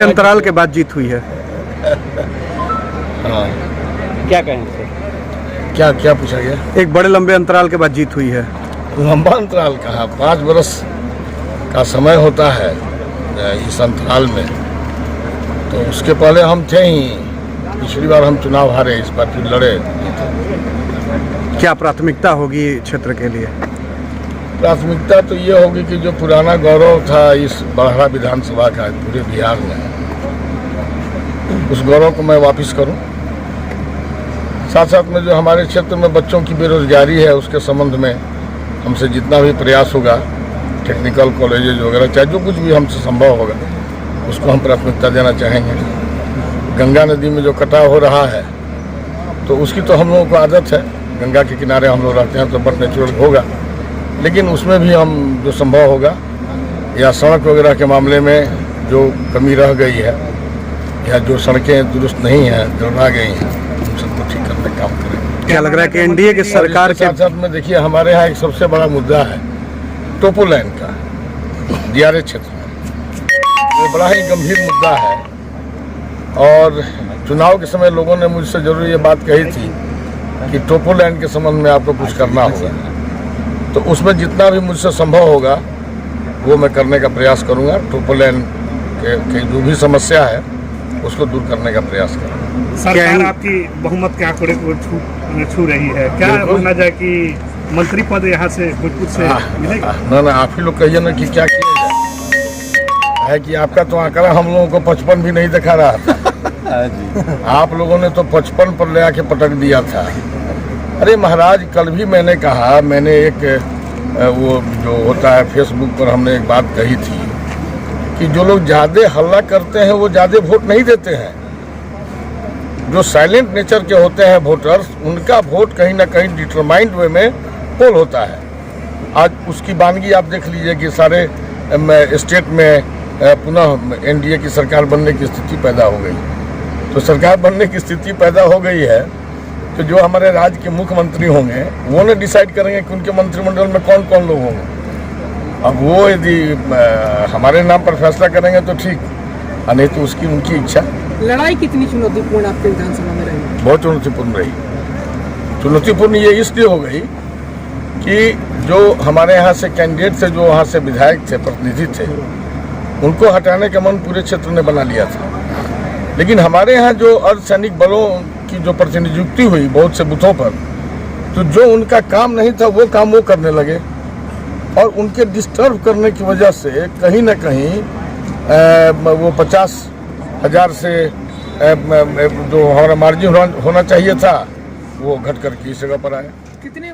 अंतराल के बाद जीत हुई है। हाँ, क्या कहें सर? क्या क्या पूछा गया? एक बड़े लंबे अंतराल के बाद जीत हुई है। लंबा अंतराल कहाँ, 5 बरस का समय होता है इस अंतराल में। तो उसके पहले हम थे ही, पिछली बार हम चुनाव हारे, इस बार फिर लड़े। क्या प्राथमिकता होगी क्षेत्र के लिए? प्राथमिकता तो ये होगी कि जो पुराना गौरव था इस बड़हरा विधानसभा का पूरे बिहार में, उस गौरव को मैं वापस करूं। साथ साथ में जो हमारे क्षेत्र में बच्चों की बेरोजगारी है उसके संबंध में हमसे जितना भी प्रयास होगा, टेक्निकल कॉलेजेज वगैरह, चाहे जो कुछ भी हमसे संभव होगा, उसको हम प्राथमिकता देना चाहेंगे। गंगा नदी में जो कटाव हो रहा है तो उसकी तो हम लोगों को आदत है, गंगा के किनारे हम लोग रहते हैं तो बट नेचुरल होगा, लेकिन उसमें भी हम जो संभव होगा, या सड़क वगैरह के मामले में जो कमी रह गई है या जो सड़कें दुरुस्त नहीं हैं, दौड़ा गई हैं, उन सबको ठीक करने का काम करेंगे। क्या लग रहा है कि एनडीए की सरकार के साथ साथ में देखिए, हमारे यहाँ एक सबसे बड़ा मुद्दा है टोपो लाइन का, DRA क्षेत्र में। ये बड़ा ही गंभीर मुद्दा है और चुनाव के समय लोगों ने मुझसे जरूर ये बात कही थी कि टोपो लाइन के संबंध में आपको कुछ करना होगा। तो उसमें जितना भी मुझसे संभव होगा वो मैं करने का प्रयास करूंगा। टोपो लाइन के जो भी समस्या है उसको दूर करने का प्रयास करूंगा। सरकार आपकी बहुमत के आंकड़े को छू रही है, क्या माना जाए कि मंत्री पद यहाँ से भोजपुर से मिलेगा? ना, आप ही लोग कहिए ना कि क्या किया जाए। है कि आपका तो आंकड़ा हम लोगों को 55 भी नहीं दिखा रहा था। आप लोगों ने तो 55 पर ले आके पटक दिया था। अरे महाराज, कल भी मैंने कहा, मैंने एक वो जो होता है फेसबुक पर, हमने एक बात कही थी कि जो लोग ज़्यादा हल्ला करते हैं वो ज़्यादा वोट नहीं देते हैं। जो साइलेंट नेचर के होते हैं वोटर्स, उनका वोट कहीं ना कहीं डिटरमाइंड वे में पोल होता है। आज उसकी वानगी आप देख लीजिए कि सारे स्टेट में पुनः एनडीए की सरकार बनने की स्थिति पैदा हो गई। तो सरकार बनने की स्थिति पैदा हो गई है तो जो हमारे राज्य के मुख्यमंत्री होंगे वो ने डिसाइड करेंगे कि उनके मंत्रिमंडल में कौन कौन लोग होंगे। अब वो यदि हमारे नाम पर फैसला करेंगे तो ठीक, और नहीं तो उसकी उनकी इच्छा। लड़ाई कितनी चुनौतीपूर्ण आपके विधानसभा में रही? बहुत चुनौतीपूर्ण रही। चुनौतीपूर्ण ये इसलिए हो गई कि जो हमारे यहाँ से कैंडिडेट थे, जो वहाँ से विधायक थे, प्रतिनिधि थे, उनको हटाने का मन पूरे क्षेत्र ने बना लिया था। लेकिन हमारे यहाँ जो अर्धसैनिक बलों की जो प्रतिनियुक्ति हुई बहुत से बूथों पर, तो जो उनका काम नहीं था वो काम वो करने लगे, और उनके डिस्टर्ब करने की वजह से कहीं ना कहीं वो 50,000 से जो हमारा मार्जिन होना चाहिए था वो घट कर की इस जगह पर आया। कितने